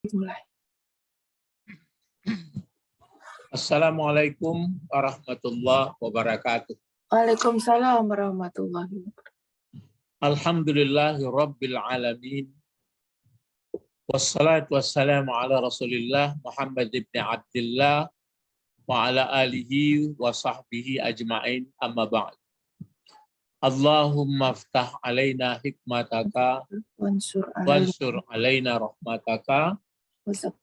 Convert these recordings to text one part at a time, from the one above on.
Mulai. Assalamualaikum warahmatullahi wabarakatuh. Waalaikumsalam warahmatullahi wabarakatuh. Alhamdulillahi rabbil alamin. Wassalatu wassalamu ala Rasulillah Muhammad ibn Abdullah wa ala alihi wa sahbihi ajma'in, amma ba'd. Allahumma aftah alaina hikmataka wansur alaina rahmataka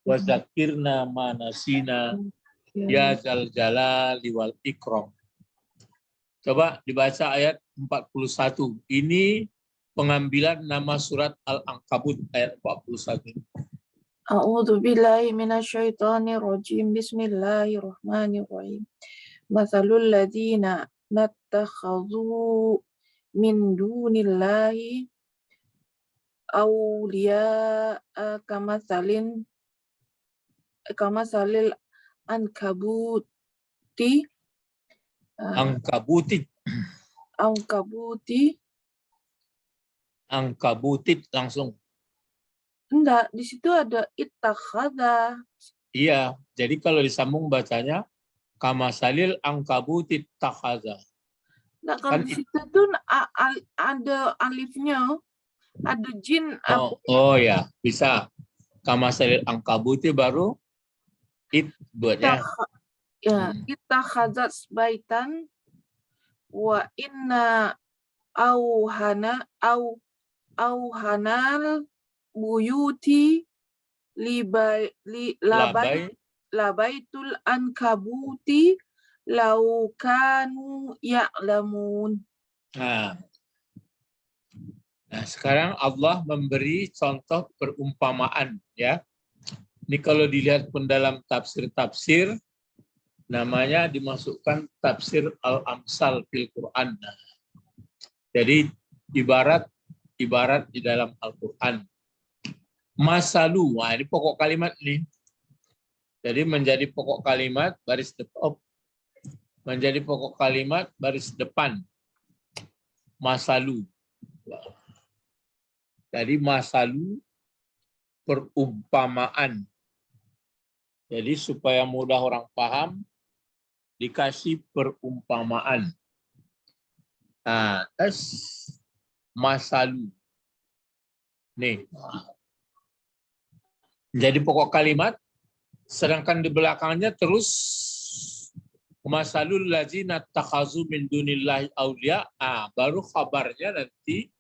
wa zakirna ma nasina ya zal jalali wal ikram. Coba dibaca ayat 41. Ini pengambilan nama surat Al-Ankabut ayat 41. A'udzu billahi minasyaitonir rajim. Bismillahirrahmanirrahim. Matsalul ladzina nattakhadhu min dunillahi awliya'a kamasalil ankabuti Angkabutit langsung. Enggak, di situ ada ittakhadha. Iya, jadi kalau disambung bacanya kamasalil angkabutit takhaza. Nah, kalau di situ tuh ada alifnya, ada jin. Oh ya, bisa. Kamasalil angkabuti baru it buatnya. Ittakhadzat baitan wa inna auhanal buyuti labaitul ankabuti laukanu ya'lamun. Nah, sekarang Allah memberi contoh perumpamaan, ya. Ini kalau dilihat pun dalam tafsir-tafsir, namanya dimasukkan tafsir Al-Amsal fil Quran. Jadi ibarat di dalam Al-Quran. Masalu, nah ini pokok kalimat nih. Jadi menjadi pokok kalimat baris depan. Menjadi pokok kalimat baris depan. Masalu. Jadi masalu perumpamaan. Jadi supaya mudah orang paham, dikasih perumpamaan. Nah, masalu. Nih. Jadi pokok kalimat, sedangkan di belakangnya terus masalul ladzina takhazu min dunillahi auliya. Baru kabarnya nanti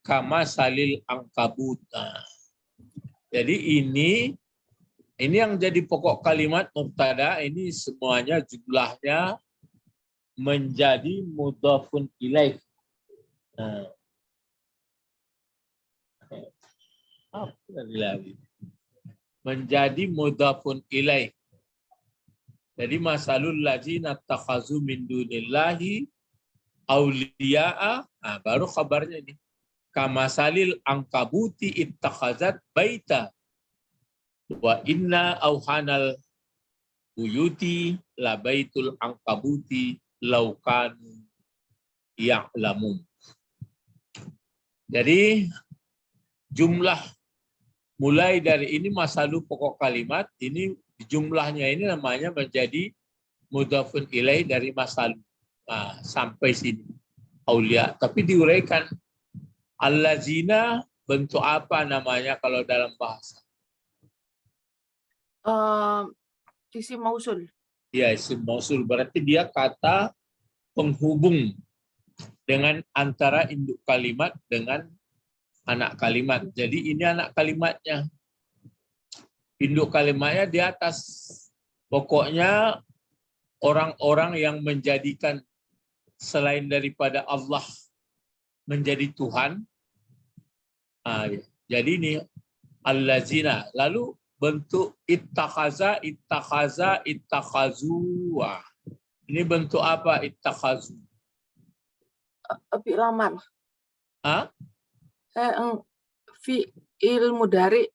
kamasalil ankabut. Jadi ini yang jadi pokok kalimat mubtada, ini semuanya jumlahnya menjadi mudhafun ilaih. Menjadi mudhafun ilaih. Jadi masalul ladzina takhazu min dunillahi auliya'a, baru kabarnya ini. Kamasalil angkabuti ittakhazat baita wa inna auhanal buyuti labaitul angkabuti laukanu ya'lamun. Jadi jumlah mulai dari ini masalu pokok kalimat, ini jumlahnya ini namanya menjadi mudhafun ilaih dari masalu. Sampai sini aulia, tapi diuraikan allazina bentuk apa namanya kalau dalam bahasa? Isim mausul. Ya, isim mausul berarti dia kata penghubung dengan antara induk kalimat dengan anak kalimat. Jadi ini anak kalimatnya. Induk kalimatnya di atas. Pokoknya orang-orang yang menjadikan selain daripada Allah menjadi Tuhan. Jadi ini allazina. Lalu bentuk ittakhaza. Ini bentuk apa ittakhazu? Fi'il amar. Fi'il mudhari.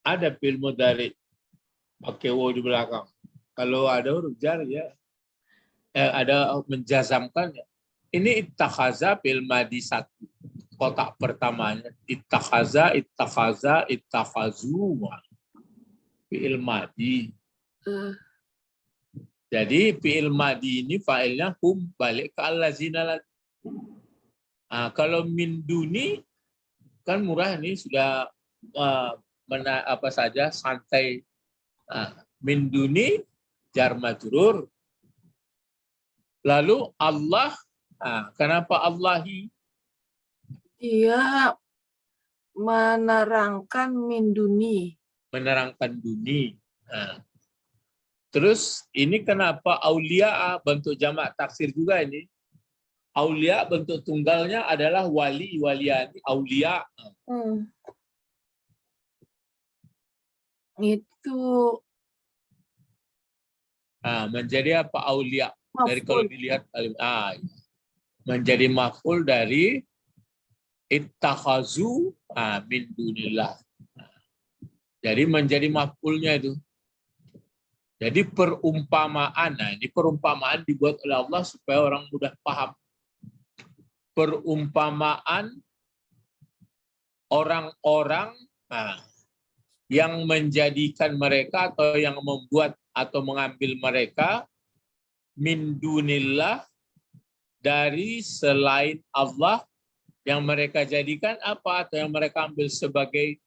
Ada fi'il mudhari pakai waw di belakang. Kalau ada huruf jar ya. Ada menjazamkan ya. Ini ittakhaza fi'il madi 1. kotak pertamanya. Ittakhaza, ittakhaza, ittakhazu. Fi'il madi. Jadi fi'il madi ini fa'ilnya hum balik ke allazina. Kalau min duni kan murah nih sudah apa saja santai. Min duni jar majrur. Lalu Allah, kenapa Allahi? Dia menerangkan min duni. Menerangkan duni. Terus ini kenapa aulia bentuk jamak taksir juga ini? Aulia bentuk tunggalnya adalah wali, waliani, aulia. Itu menjadi apa aulia? Dari kalau maf'ul. dilihat menjadi maf'ul dari ittakhazu min dunillah. Jadi menjadi maf'ulnya itu. Jadi perumpamaan. Ini perumpamaan dibuat oleh Allah supaya orang mudah paham. Perumpamaan orang-orang yang menjadikan mereka atau yang membuat atau mengambil mereka min dunillah dari selain Allah, yang mereka jadikan apa atau yang mereka ambil sebagai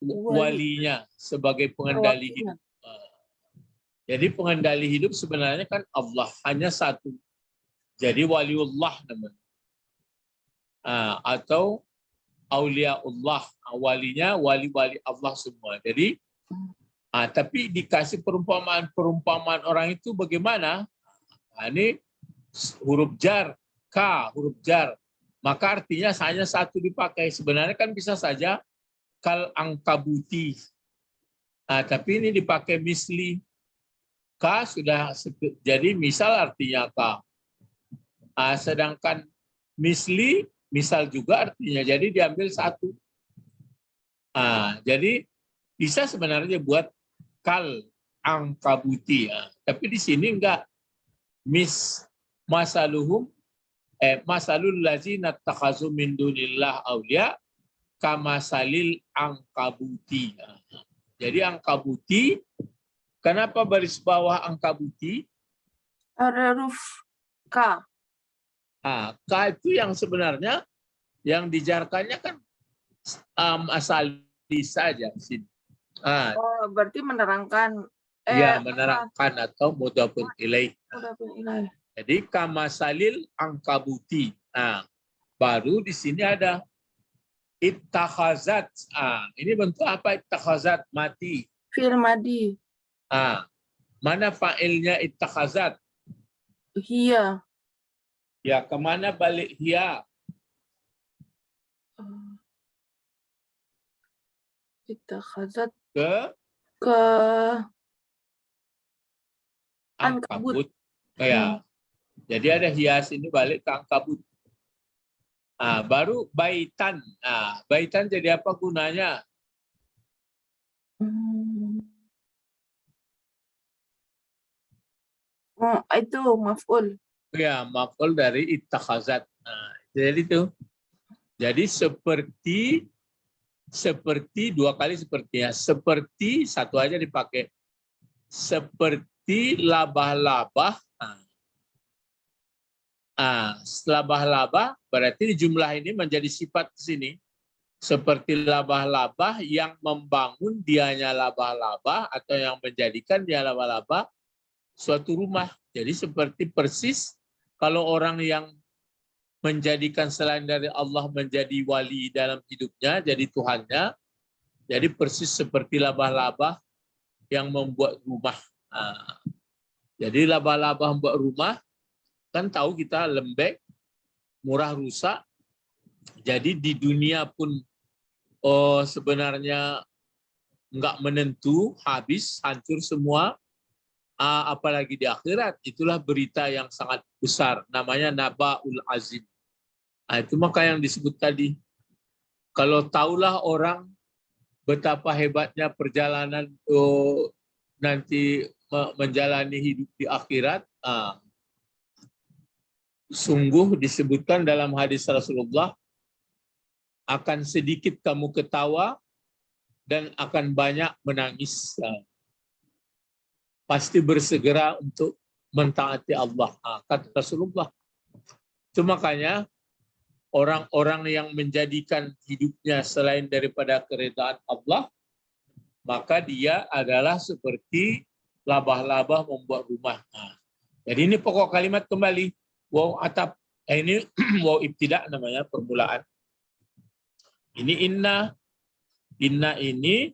walinya, sebagai pengendali hidup. Jadi pengendali hidup sebenarnya kan Allah, hanya satu. Jadi waliullah namanya. Atau auliaullah, walinya wali-wali Allah semua. Jadi tapi dikasih perumpamaan orang itu bagaimana? Ini huruf jar, ka, huruf jar. Maka artinya hanya satu dipakai. Sebenarnya kan bisa saja kal angkabuti. Tapi ini dipakai misli. Ka sudah jadi misal artinya ka. Sedangkan misli misal juga artinya. Jadi diambil satu. Jadi bisa sebenarnya buat kal angkabuti. Tapi di sini enggak. Masalul ladzina takhazu min dunillah auliya kamasalil angkabuti. Jadi angkabuti, kenapa baris bawah angkabuti? Ada huruf K. K itu yang sebenarnya yang dijarkannya kan asali saja di sini. Berarti menerangkan. Menerangkan atau mudhafun ilaih. Jadi kamasalil angkabuti. Baru di sini ada ittakhazat. Ini bentuk apa ittakhazat? Mati. Fi'il madi. Mana fa'ilnya ittakhazat? Hiya. Ya, kemana balik hiya? Ittakhazat Ke Ankabut. Ya. Jadi ada hias ini balik ke angkabut. Baru baitan. Baitan jadi apa gunanya? Itu maf'ul. Ya, maf'ul dari ittakhazat. Jadi itu. Jadi seperti dua kali sepertinya. Seperti satu aja dipakai. Seperti labah-labah. Labah-labah berarti jumlah ini menjadi sifat di sini. Seperti labah-labah yang membangun dianya labah-labah atau yang menjadikan dia labah-labah suatu rumah. Jadi seperti persis kalau orang yang menjadikan selain dari Allah menjadi wali dalam hidupnya, jadi Tuhannya, jadi persis seperti labah-labah yang membuat rumah. Jadi labah-labah membuat rumah, kan tahu kita lembek, murah rusak. Jadi di dunia pun sebenarnya nggak menentu, habis, hancur semua. Apalagi di akhirat, itulah berita yang sangat besar. Namanya Naba'ul Azim. Itu maka yang disebut tadi. Kalau tahulah orang betapa hebatnya perjalanan nanti menjalani hidup di akhirat, sungguh disebutkan dalam hadis Rasulullah, akan sedikit kamu ketawa, dan akan banyak menangis. Pasti bersegera untuk mentaati Allah. Kata Rasulullah. Itu makanya orang-orang yang menjadikan hidupnya selain daripada keridaan Allah, maka dia adalah seperti labah-labah membuat rumah. Jadi ini pokok kalimat kembali. Waw atap. Ini waw ibtidak namanya, permulaan. Ini inna. Inna ini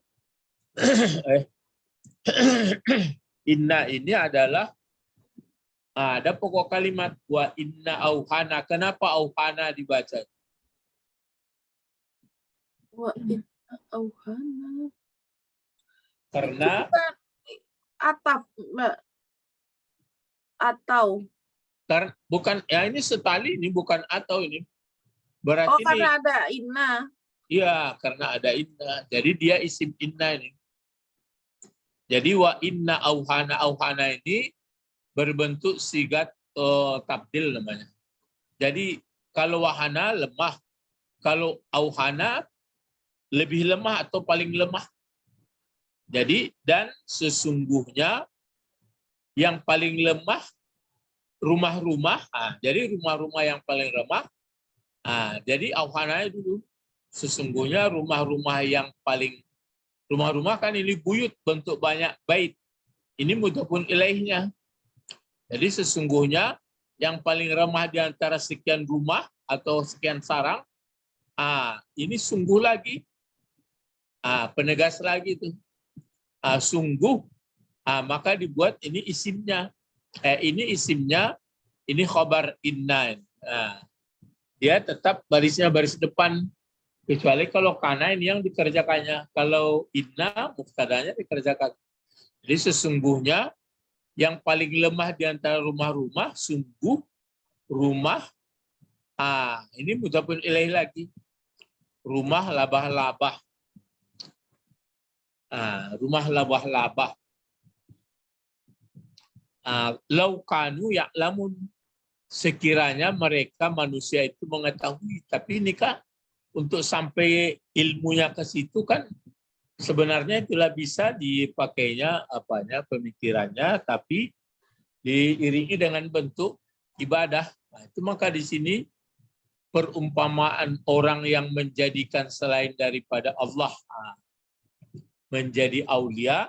inna ini adalah ada pokok kalimat wa inna auhana. Kenapa auhana dibaca? Wa inna auhana. Karena Atap, Mbak. Atau. Bukan, ya ini setali, ini bukan atau ini. Berarti Oh, karena ada inna. Iya, karena ada inna. Jadi dia isim inna ini. Jadi wa inna auhana. Auhana ini berbentuk sigat tabdil namanya. Jadi kalau wahana lemah, kalau auhana lebih lemah atau paling lemah. Jadi dan sesungguhnya yang paling lemah rumah-rumah. Jadi rumah-rumah yang paling lemah. Jadi auhananya dulu. Sesungguhnya rumah-rumah yang paling, rumah-rumah kan ini buyut, bentuk banyak bait. Ini mudhafun ilaihnya. Jadi sesungguhnya yang paling ramah di antara sekian rumah atau sekian sarang, ini sungguh lagi, penegas lagi itu. Sungguh, maka dibuat ini isimnya. Ini isimnya, ini khobar inna. Dia tetap barisnya baris depan. Kecuali kalau kana ini yang dikerjakannya. Kalau inna, muftadanya dikerjakan. Jadi sesungguhnya yang paling lemah di antara rumah-rumah, sungguh rumah, ini mudhafun ilaih lagi. Rumah labah-labah. Rumah labah-labah. Laukanu ya'lamun. Sekiranya mereka manusia itu mengetahui. Tapi ini kan untuk sampai ilmunya ke situ kan sebenarnya itulah bisa dipakainya pemikirannya, tapi diiringi dengan bentuk ibadah. Itu maka di sini perumpamaan orang yang menjadikan selain daripada Allah menjadi aulia,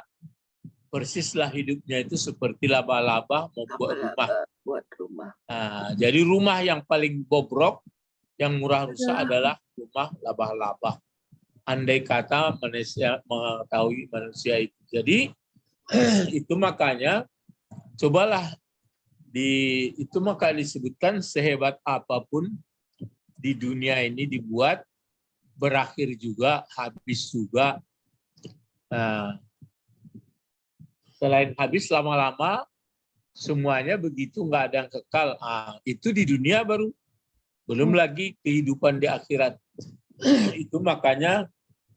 persislah hidupnya itu seperti laba-laba membuat rumah. Jadi rumah yang paling bobrok, yang murah rusak adalah rumah labah-labah. Andai kata manusia mengetahui manusia itu. Jadi itu makanya cobalah itu maka disebutkan sehebat apapun di dunia ini dibuat, berakhir juga, habis juga. Selain habis lama-lama semuanya begitu, nggak ada yang kekal. Itu di dunia baru. Belum lagi kehidupan di akhirat. Itu makanya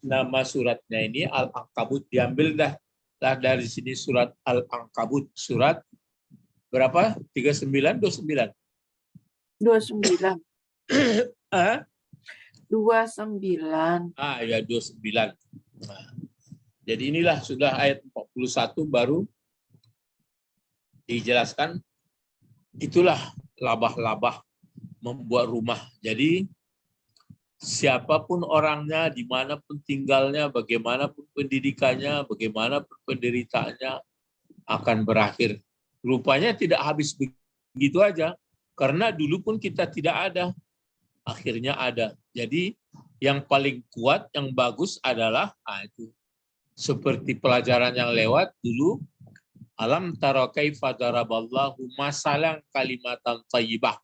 nama suratnya ini Al-Ankabut. Diambil dah dari sini surat Al-Ankabut. Surat berapa? 39, 29? 29. 29. Ya 29. Jadi inilah sudah ayat 41 baru dijelaskan. Itulah labah-labah membuat rumah. Jadi siapapun orangnya, dimanapun tinggalnya, bagaimanapun pendidikannya, bagaimanapun penderitaannya, akan berakhir. Rupanya tidak habis begitu aja. Karena dulu pun kita tidak ada. Akhirnya ada. Jadi yang paling kuat, yang bagus adalah itu. Seperti pelajaran yang lewat dulu. Alam tara kaifa daraballahu masalan kalimatan thayyibah.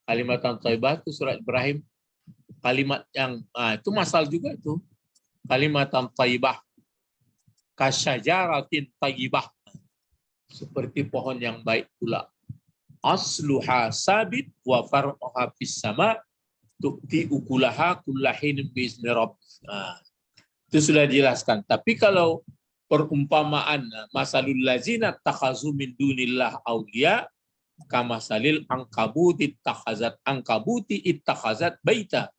Kalimatan thayyibah itu surat Ibrahim. Kalimat yang itu masal juga itu. Kalimatan thayyibah. Kasyajaratin thayyibah. Seperti pohon yang baik pula. Asluha sabit wa far'uha fis sama tu'ti ukulaha kullahin bi'izni rabb. Itu sudah dijelaskan. Tapi kalau perumpamaan masalul lazina takhazu min dunillah auliya kamasalil angkabuti ittakhazat baita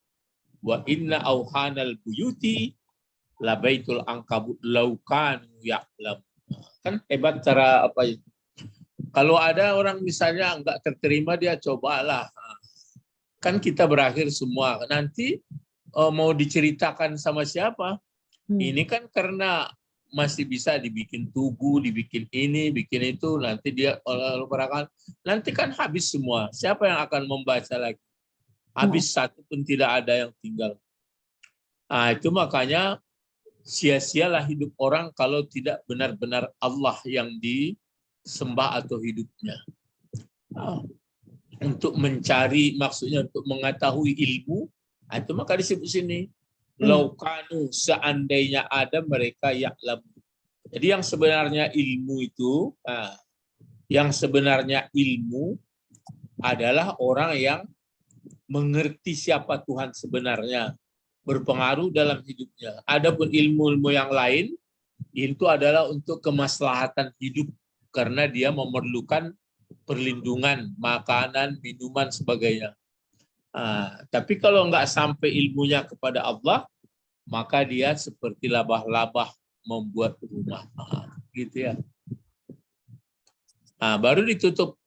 Wa inna auhanal buyuti labaitul ankabut laukan ya'lam. Kan hebat cara apa itu. Kalau ada orang misalnya nggak terterima, dia cobalah. Kan kita berakhir semua. Nanti mau diceritakan sama siapa? Ini kan karena masih bisa dibikin tugu, dibikin ini, bikin itu. Nanti dia nanti kan habis semua. Siapa yang akan membaca lagi? Habis satu pun tidak ada yang tinggal. Nah, itu makanya sia-sialah hidup orang kalau tidak benar-benar Allah yang disembah atau hidupnya. Untuk mencari, maksudnya untuk mengetahui ilmu, itu maka disebut sini laukanu, seandainya ada mereka ya'lam. Jadi yang sebenarnya ilmu itu, yang sebenarnya ilmu adalah orang yang mengerti siapa Tuhan sebenarnya, berpengaruh dalam hidupnya. Adapun ilmu-ilmu yang lain itu adalah untuk kemaslahatan hidup karena dia memerlukan perlindungan, makanan, minuman, sebagainya. Tapi kalau nggak sampai ilmunya kepada Allah, maka dia seperti labah-labah membuat rumah. Gitu ya. Baru ditutup.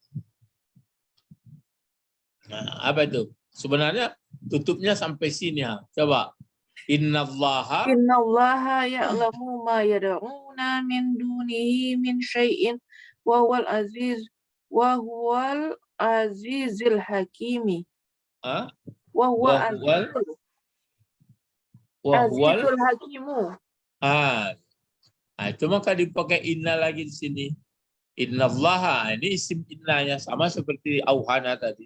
Apa itu? Sebenarnya tutupnya sampai sini. Coba. Innallaha ya'lamu ma yad'una min dunihi min syai'in wa huwal azizil hakimi. Wa huwal azizul hakimu. Itu maka dipakai inna lagi di sini. Innallaha, ini isim innanya sama seperti auhana tadi.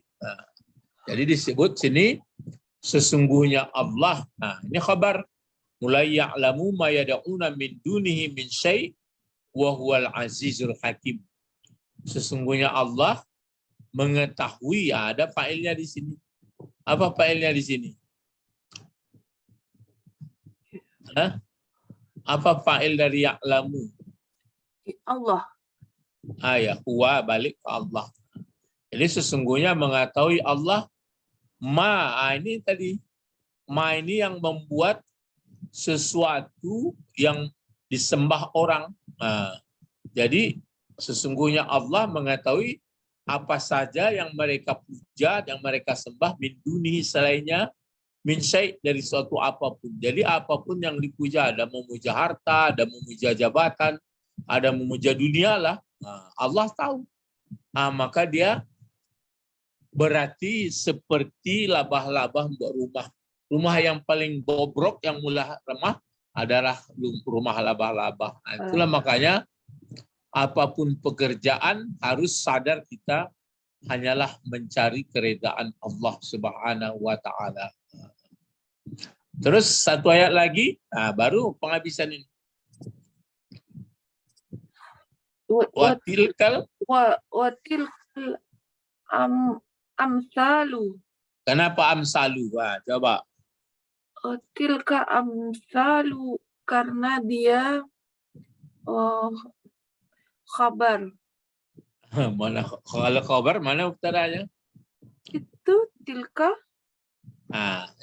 Jadi disebut sini sesungguhnya Allah. Ini khabar. Mulai ya'lamu ma yad'una min dunihi min syai' wa huwal azizul hakim. Sesungguhnya Allah mengetahui, ada failnya di sini. Apa failnya di sini? Apa fa'il dari ya'lamu? Allah. Ya, huwa balik ke Allah. Jadi sesungguhnya mengetahui Allah ini tadi. Ma ini yang membuat sesuatu yang disembah orang. Jadi sesungguhnya Allah mengetahui apa saja yang mereka puja, yang mereka sembah min dunihi selainnya, min syai' dari suatu apapun. Jadi apapun yang dipuja, ada memuja harta, ada memuja jabatan, ada memuja dunia lah. Allah tahu. Maka dia berarti seperti labah-labah membuat rumah. Rumah yang paling bobrok, yang mula lemah adalah rumah labah-labah. Itulah makanya apapun pekerjaan harus sadar kita hanyalah mencari keredaan Allah Subhanahu wa taala. Terus satu ayat lagi, baru penghabisan ini. Watilkal amsalu. Kenapa amsalu? Coba. Tilka amsalu karena dia khabar. Mana kalau khabar, mana mubtada'nya? Itu tilka.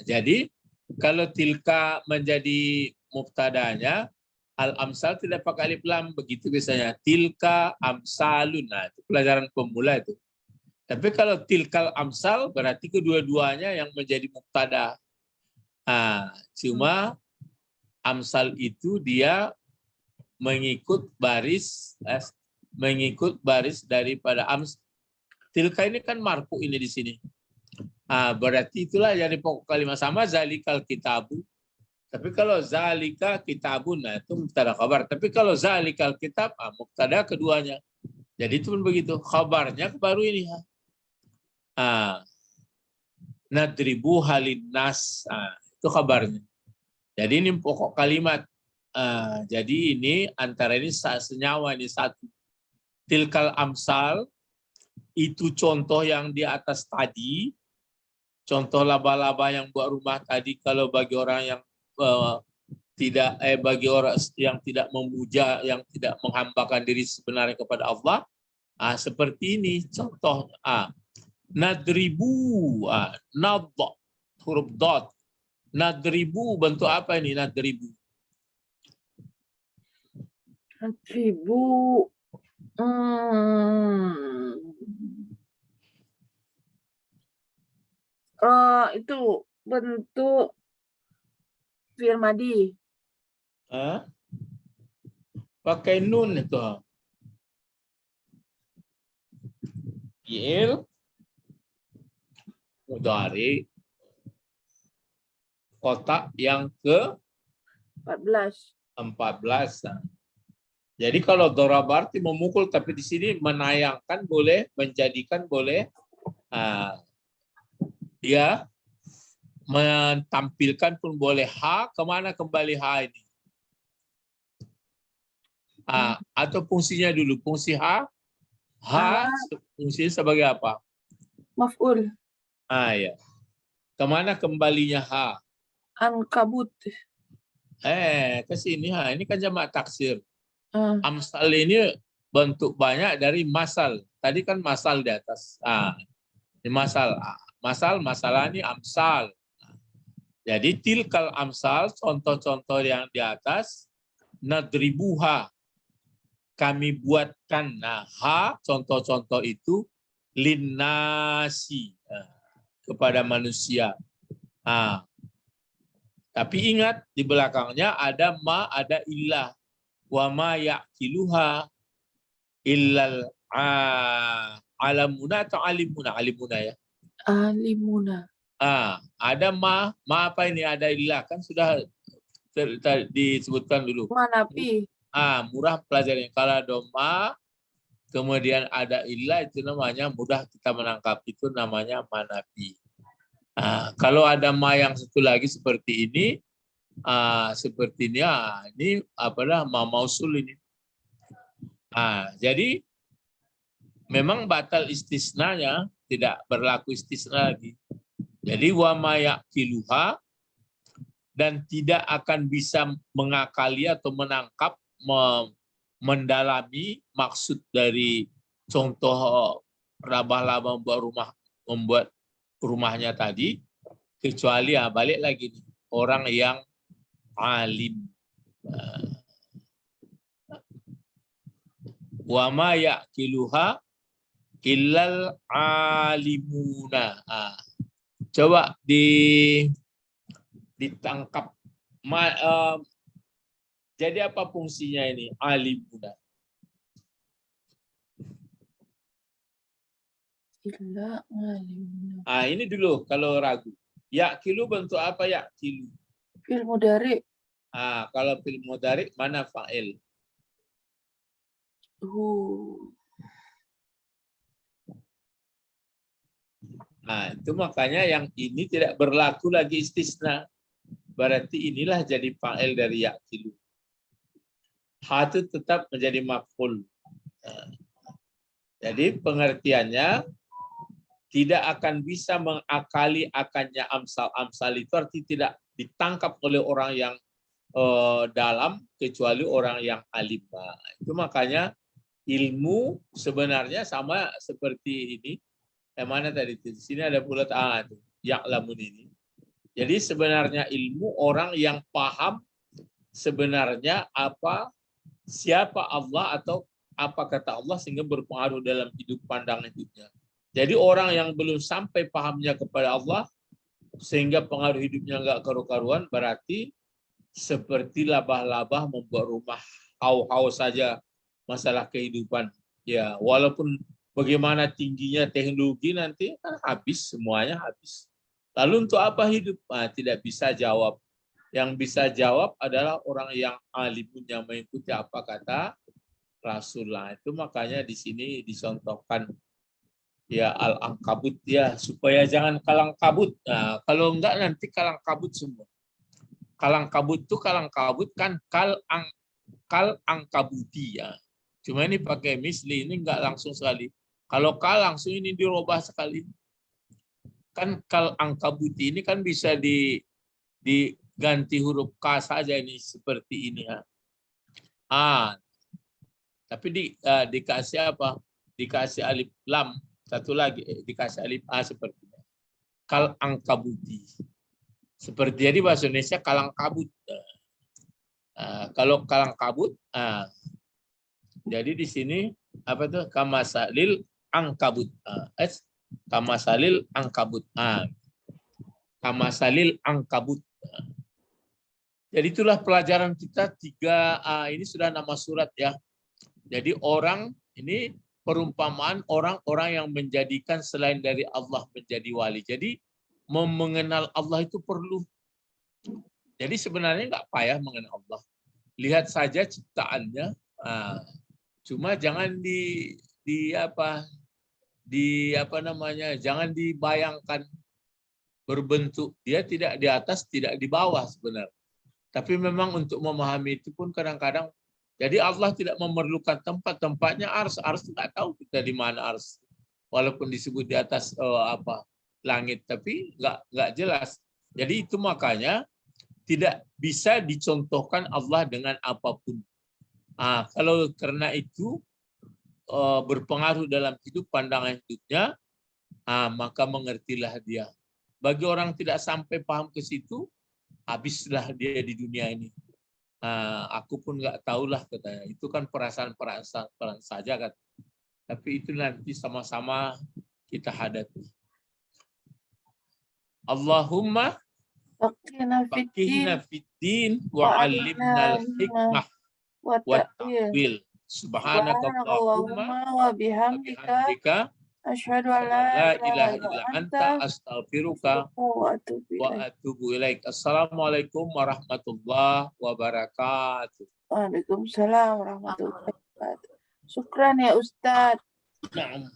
Jadi kalau tilka menjadi mubtada'nya, al-amsal tidak pakai alif lam, begitu biasanya. Tilka amsalun. Itu pelajaran pemula itu. Tapi kalau tilkal amsal berarti kedua-duanya yang menjadi mubtada. Cuma amsal itu dia mengikut baris daripada tilka ini kan marfu ini di sini. Berarti itulah jadi pokok kalimat sama zalikal kitabu. Tapi kalau zalika kitabun, itu mubtada khabar. Tapi kalau zalikal kitab, mubtada keduanya. Jadi itu pun begitu. Khabarnya baru ini. Nadribu halin nas. Itu kabarnya. Jadi ini pokok kalimat. Jadi ini antara ini senyawa, ini satu. Tilkal amsal itu contoh yang di atas tadi. Contoh laba-laba yang buat rumah tadi, kalau bagi orang yang bagi orang yang tidak memuja, yang tidak menghambakan diri sebenarnya kepada Allah, seperti ini contoh. Nadribu, nadha, huruf dot. Nadribu bentuk apa ini nadribu? Ribu. Itu bentuk fi'il madi. Hah? Pakai nun itu. Fi'il mudhari kotak yang ke 14. 14. Jadi kalau doraba berarti memukul, tapi di sini menayangkan boleh, menjadikan boleh. Dia mentampilkan pun boleh. Ha, kemana kembali ha ini? Atau fungsinya dulu. Fungsi ha. Ha fungsinya sebagai apa? Maf'ul. Ya. Kemana kembalinya ha? Ankabut. Ke sini ha. Ini kan jamak taksir. Amsal ini bentuk banyak dari masal. Tadi kan masal di atas. Ini masal. Masalah ini amsal. Jadi tilkal amsal, contoh-contoh yang di atas, nadribuha. Kami buatkan. Ha, contoh-contoh itu, linnasi. Kepada manusia. Tapi ingat, di belakangnya ada ma, ada illah. Wa ma ya'kiluha illal alamuna atau alimuna? Alimuna ya. Alimuna. Ada ma apa ini? Ada illah, kan sudah disebutkan dulu. Manapi. Murah pelajarannya. Kalau ada ma, kemudian ada illah, itu namanya mudah kita menangkap. Itu namanya manapi. Kalau ada ma yang satu lagi seperti ini, ini apalah ma mausul ini. Jadi memang batal istisnanya, tidak berlaku istisna lagi. Jadi wa ma yaqiluha, dan tidak akan bisa mengakali atau menangkap, mendalami maksud dari contoh laba-laba membuat rumahnya tadi, kecuali balik lagi nih, orang yang alim. Wa ma yaqiluha illal alimuna. Coba ditangkap. Jadi apa fungsinya ini? Alimuna. Ini dulu kalau ragu. Yaqilu bentuk apa yaqilu? Fi'il mudhari. Kalau fi'il mudhari mana fa'il? Itu makanya yang ini tidak berlaku lagi istisna. Berarti inilah jadi fa'il dari yaqilu. Ha itu tetap menjadi maf'ul. Jadi pengertiannya tidak akan bisa mengakali akannya amsal itu, artinya tidak ditangkap oleh orang yang dalam kecuali orang yang alim. Itu makanya ilmu sebenarnya sama seperti ini. Yang mana tadi di sini ada pula ya'lamun ini. Jadi sebenarnya ilmu orang yang paham sebenarnya siapa Allah atau apa kata Allah sehingga berpengaruh dalam hidup pandangan hidupnya. Jadi orang yang belum sampai pahamnya kepada Allah sehingga pengaruh hidupnya enggak karu-karuan, berarti seperti labah-labah membuat rumah hau-hau saja masalah kehidupan. Ya, walaupun bagaimana tingginya teknologi nanti kan habis, semuanya habis. Lalu untuk apa hidup? Tidak bisa jawab. Yang bisa jawab adalah orang yang alimun, yang mengikuti apa kata Rasulullah. Itu makanya di sini dicontohkan ya al-ankabut ya, supaya jangan kalang kabut. Kalau enggak nanti kalang kabut semua. Kalang kabut kan kal angkabuti ya. Cuma ini pakai misli, ini enggak langsung sekali. Kalau kal langsung ini dirubah sekali. Kan kal angkabuti ini kan bisa diganti huruf K saja ini seperti ini. Tapi dikasih apa? Dikasih alif lam, satu lagi dikasih alif A seperti ini. Kal angkabuti. Seperti jadi bahasa Indonesia kalang kabut. Kalau kalang kabut, jadi di sini apa tuh kamasalil angkabut. Kamasalil angkabut. Kamasalil angkabut. Jadi itulah pelajaran kita 3. Ini sudah nama surat ya. Jadi orang ini perumpamaan orang-orang yang menjadikan selain dari Allah menjadi wali. Jadi mengenal Allah itu perlu. Jadi sebenarnya nggak payah mengenal Allah. Lihat saja ciptaannya. Cuma jangan jangan dibayangkan berbentuk. Dia tidak di atas, tidak di bawah sebenarnya. Tapi memang untuk memahami itu pun kadang-kadang, jadi Allah tidak memerlukan tempat-tempatnya ars nggak tahu kita di mana ars. Walaupun disebut di atas langit, tapi nggak jelas. Jadi itu makanya tidak bisa dicontohkan Allah dengan apapun. Kalau karena itu berpengaruh dalam hidup, pandangan hidupnya, maka mengertilah dia. Bagi orang tidak sampai paham ke situ, habislah dia di dunia ini. Aku pun nggak tahulah katanya. Itu kan perasaan saja kan. Tapi itu nanti sama-sama kita hadapi. Allahumma faqihna fiddin wa 'allimna al-hikmah wa ta'wil. Subhanaka Allahumma wa bihamdika asyhadu an la ilaha illa anta astaghfiruka wa atubu ilaik. Assalamualaikum warahmatullahi wabarakatuh. Waalaikumsalam warahmatullahi wabarakatuh. Syukran ya Ustadz. Naam.